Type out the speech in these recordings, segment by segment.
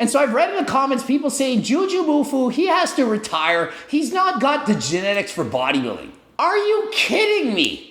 And so I've read in the comments people saying Jujimufu, he has to retire. He's not got the genetics for bodybuilding. Are you kidding me?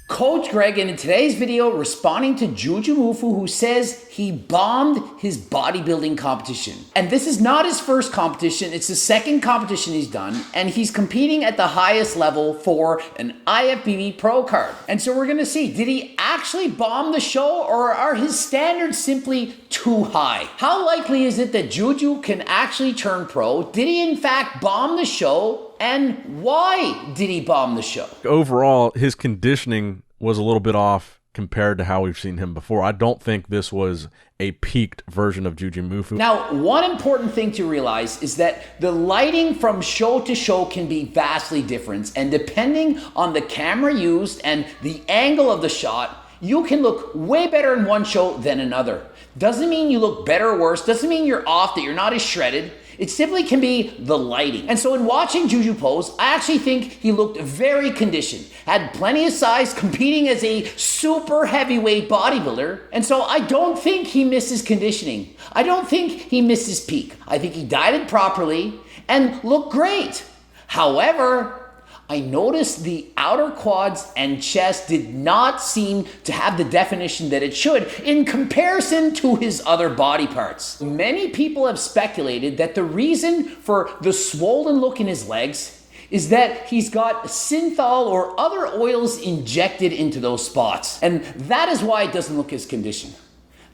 Coach Greg in today's video responding to Jujimufu, who says he bombed his bodybuilding competition. And this is not his first competition, it's the second competition he's done, and he's competing at the highest level for an IFBB Pro card. And so we're gonna see, did he actually bomb the show, or are his standards simply too high? How likely is it that Juju can actually turn pro? Did he in fact bomb the show? And why did he bomb the show? Overall, his conditioning was a little bit off compared to how we've seen him before. I don't think this was a peaked version of Jujimufu. Now, one important thing to realize is that the lighting from show to show can be vastly different, and depending on the camera used and the angle of the shot, you can look way better in one show than another. Doesn't mean you look better or worse, doesn't mean you're off, that you're not as shredded. It simply can be the lighting. And so in watching Juju pose, I actually think he looked very conditioned, had plenty of size, competing as a super heavyweight bodybuilder. And so I don't think he missed his conditioning. I don't think he missed his peak. I think he dieted properly and looked great. However, I noticed the outer quads and chest did not seem to have the definition that it should in comparison to his other body parts. Many people have speculated that the reason for the swollen look in his legs is that he's got synthol or other oils injected into those spots. And that is why it doesn't look as conditioned.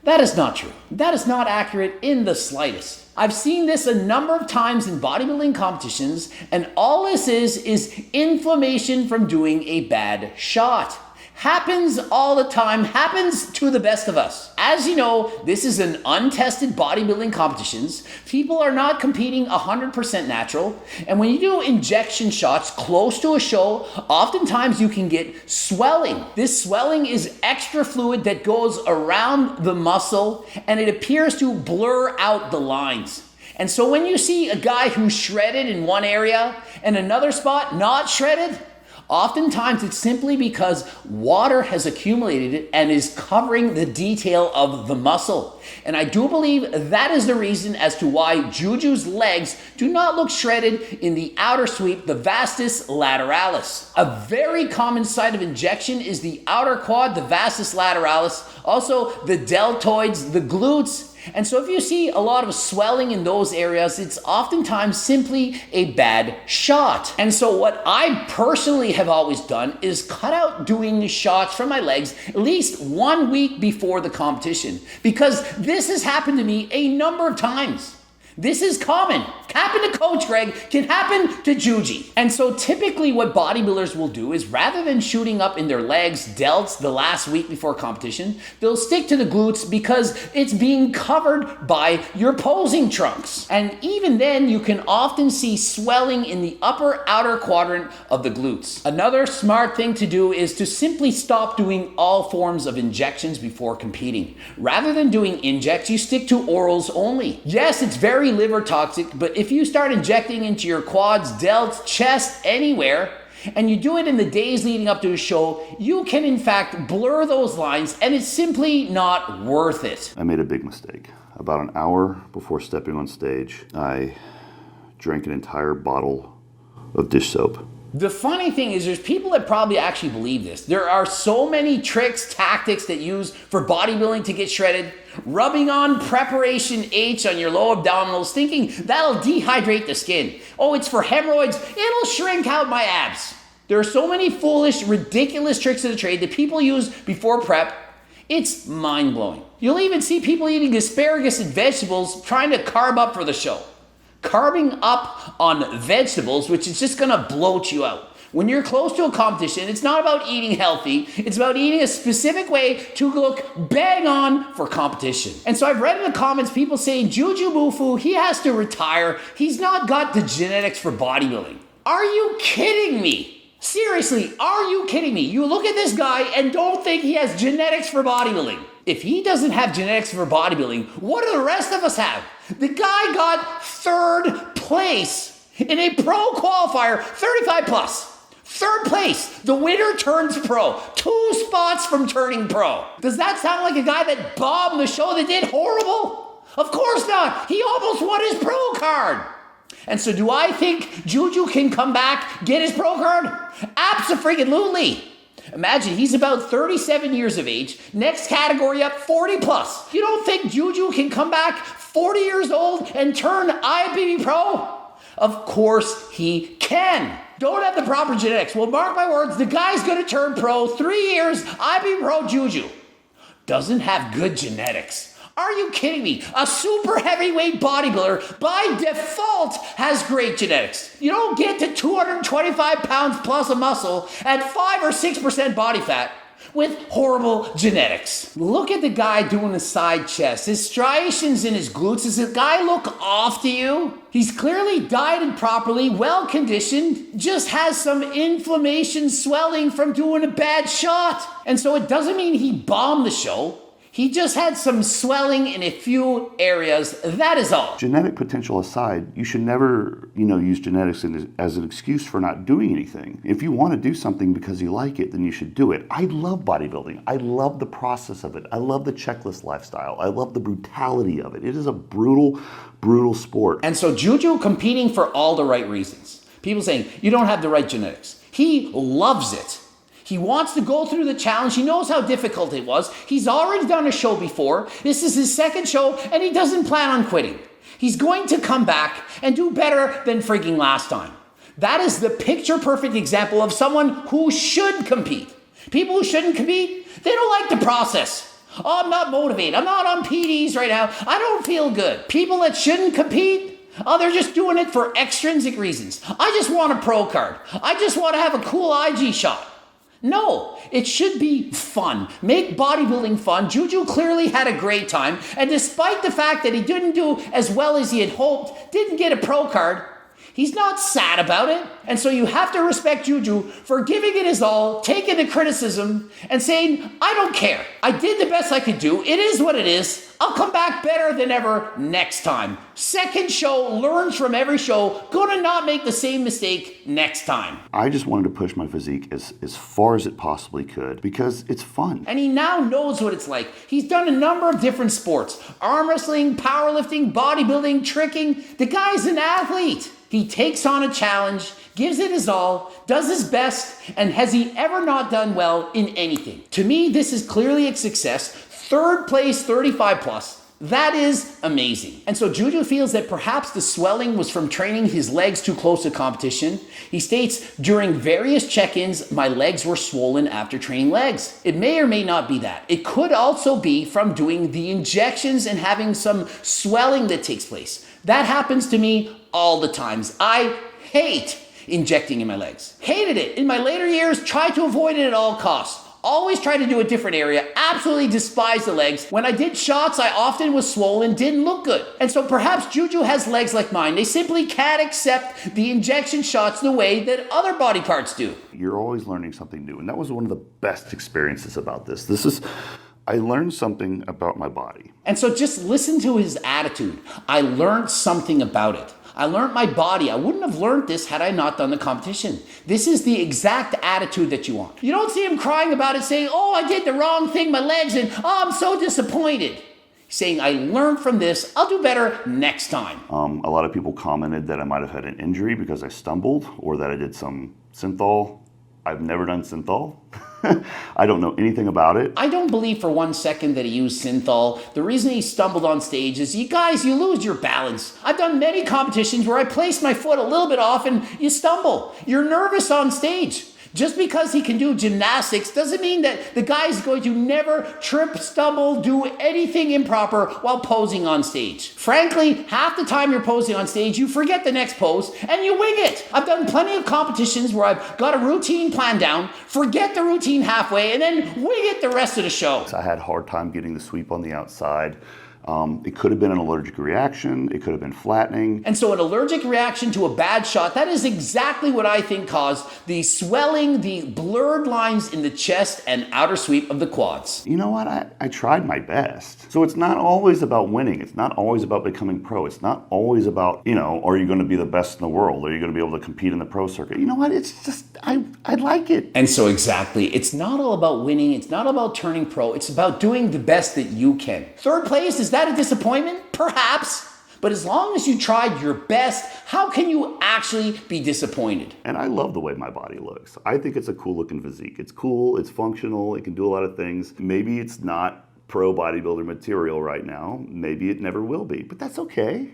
That is not true. That is not accurate in the slightest. I've seen this a number of times in bodybuilding competitions, and all this is inflammation from doing a bad shot. Happens all the time, happens to the best of us. As you know, this is an untested bodybuilding competitions. People are not competing 100% natural. And when you do injection shots close to a show, oftentimes you can get swelling. This swelling is extra fluid that goes around the muscle, and it appears to blur out the lines. And so when you see a guy who's shredded in one area and another spot not shredded, oftentimes it's simply because water has accumulated and is covering the detail of the muscle. And I do believe that is the reason as to why Juju's legs do not look shredded in the outer sweep, the vastus lateralis. A very common site of injection is the outer quad, the vastus lateralis, also the deltoids, the glutes. And so if you see a lot of swelling in those areas, it's oftentimes simply a bad shot. And so what I personally have always done is cut out doing shots from my legs at least 1 week before the competition, because this has happened to me a number of times. This is common. Happened to Coach Greg, can happen to Juji. And so typically what bodybuilders will do is, rather than shooting up in their legs, delts the last week before competition, they'll stick to the glutes because it's being covered by your posing trunks. And even then, you can often see swelling in the upper outer quadrant of the glutes. Another smart thing to do is to simply stop doing all forms of injections before competing. Rather than doing injects, you stick to orals only. Yes, it's very liver toxic, but if you start injecting into your quads, delts, chest, anywhere, and you do it in the days leading up to a show, you can in fact blur those lines, and it's simply not worth it. I made a big mistake. About an hour before stepping on stage, I drank an entire bottle of dish soap. The funny thing is, there's people that probably actually believe this. There are so many tricks, tactics that use for bodybuilding to get shredded. Rubbing on Preparation H on your low abdominals, thinking that'll dehydrate the skin. Oh, it's for hemorrhoids, it'll shrink out my abs. There are so many foolish, ridiculous tricks of the trade that people use before prep. It's mind-blowing. You'll even see people eating asparagus and vegetables trying to carb up for the show. Carbing up on vegetables, which is just gonna bloat you out. When you're close to a competition, it's not about eating healthy, it's about eating a specific way to look bang on for competition. And so I've read in the comments people saying Jujimufu, he has to retire, he's not got the genetics for bodybuilding. Are you kidding me? Seriously, are you kidding me? You look at this guy and don't think he has genetics for bodybuilding. If he doesn't have genetics for bodybuilding, what do the rest of us have? The guy got 3rd place in a pro qualifier, 35 plus. Third place, the winner turns pro. 2 spots from turning pro. Does that sound like a guy that bombed the show that did horrible? Of course not. He almost won his pro card. And so do I think Juju can come back, get his pro card? Abso-freaking-lutely. Imagine he's about 37 years of age. Next category up, 40 plus. You don't think Juju can come back 40 years old and turn IFBB pro? Of course he can. Don't have the proper genetics. Well, mark my words, the guy's going to turn pro 3 years, IFBB pro Juju. Doesn't have good genetics. Are you kidding me? A super heavyweight bodybuilder by default has great genetics. You don't get to 225 pounds plus of muscle at 5 or 6% body fat with horrible genetics. Look at the guy doing the side chest. His striations in his glutes. Does the guy look off to you? He's clearly dieted properly, well conditioned, just has some inflammation swelling from doing a bad shot. And so it doesn't mean he bombed the show. He just had some swelling in a few areas. That is all. Genetic potential aside, you should never, use genetics as an excuse for not doing anything. If you want to do something because you like it, then you should do it. I love bodybuilding. I love the process of it. I love the checklist lifestyle. I love the brutality of it. It is a brutal, brutal sport. And so Juju competing for all the right reasons. People saying, you don't have the right genetics. He loves it. He wants to go through the challenge. He knows how difficult it was. He's already done a show before. This is his second show, and he doesn't plan on quitting. He's going to come back and do better than freaking last time. That is the picture-perfect example of someone who should compete. People who shouldn't compete, they don't like the process. Oh, I'm not motivated. I'm not on PDs right now. I don't feel good. People that shouldn't compete, they're just doing it for extrinsic reasons. I just want a pro card. I just want to have a cool IG shot. No, it should be fun. Make bodybuilding fun. Juju clearly had a great time, and despite the fact that he didn't do as well as he had hoped, didn't get a pro card, he's not sad about it. And so you have to respect Juju for giving it his all, taking the criticism, and saying, I don't care. I did the best I could do. It is what it is. I'll come back better than ever next time. Second show, learns from every show, gonna not make the same mistake next time. I just wanted to push my physique as far as it possibly could because it's fun. And he now knows what it's like. He's done a number of different sports. Arm wrestling, powerlifting, bodybuilding, tricking. The guy's an athlete. He takes on a challenge, gives it his all, does his best, and has he ever not done well in anything? To me, this is clearly a success. Third place, 35 plus. That is amazing. And so Juju feels that perhaps the swelling was from training his legs too close to competition. He states, during various check-ins, my legs were swollen after training legs. It may or may not be that. It could also be from doing the injections and having some swelling that takes place. That happens to me all the times. I hate injecting in my legs. Hated it. In my later years, tried to avoid it at all costs. Always try to do a different area. Absolutely despise the legs. When I did shots, I often was swollen, didn't look good. And so perhaps Juju has legs like mine. They simply can't accept the injection shots the way that other body parts do. You're always learning something new. And that was one of the best experiences about this. I learned something about my body. And so just listen to his attitude. I learned something about it. I learned my body. I wouldn't have learned this had I not done the competition. This is the exact attitude that you want. You don't see him crying about it saying, oh, I did the wrong thing, my legs, and oh, I'm so disappointed. He's saying, I learned from this. I'll do better next time. A lot of people commented that I might have had an injury because I stumbled or that I did some synthol. I've never done synthol. I don't know anything about it. I don't believe for 1 second that he used synthol. The reason he stumbled on stage is, you lose your balance. I've done many competitions where I place my foot a little bit off and you stumble. You're nervous on stage. Just because he can do gymnastics doesn't mean that the guy is going to never trip, stumble, do anything improper while posing on stage. Frankly, half the time you're posing on stage, you forget the next pose and you wing it. I've done plenty of competitions where I've got a routine planned down, forget the routine halfway, and then wing it the rest of the show. I had a hard time getting the sweep on the outside. It could have been an allergic reaction. It could have been flattening. And so an allergic reaction to a bad shot, that is exactly what I think caused the swelling, the blurred lines in the chest and outer sweep of the quads. You know what? I tried my best. So it's not always about winning. It's not always about becoming pro. It's not always about, are you going to be the best in the world? Are you going to be able to compete in the pro circuit? You know what? It's just, I like it. And so exactly, it's not all about winning. It's not about turning pro. It's about doing the best that you can. Third place, is that a disappointment? Perhaps. But as long as you tried your best, how can you actually be disappointed? And I love the way my body looks. I think it's a cool looking physique. It's cool, it's functional, it can do a lot of things. Maybe it's not pro bodybuilder material right now. Maybe it never will be, but that's okay.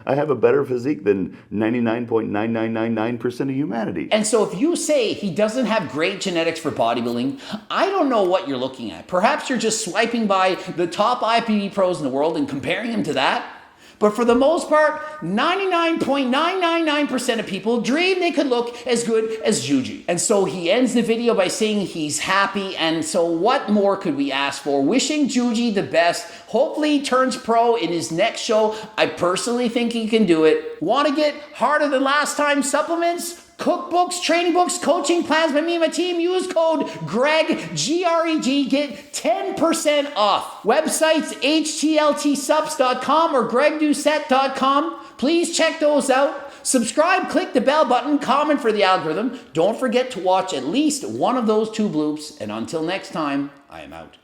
I have a better physique than 99.9999% of humanity. And so if you say he doesn't have great genetics for bodybuilding, I don't know what you're looking at. Perhaps you're just swiping by the top IFBB pros in the world and comparing him to that. But for the most part, 99.999% of people dream they could look as good as Juji. And so he ends the video by saying he's happy. And so what more could we ask for? Wishing Juji the best. Hopefully he turns pro in his next show. I personally think he can do it. Want to get harder than last time supplements? Cookbooks, training books, coaching plans by me and my team. Use code GREG, G-R-E-G, get 10% off. Websites, htltsubs.com or gregdoucette.com. Please check those out. Subscribe, click the bell button, comment for the algorithm. Don't forget to watch at least one of those 2 bloops. And until next time, I am out.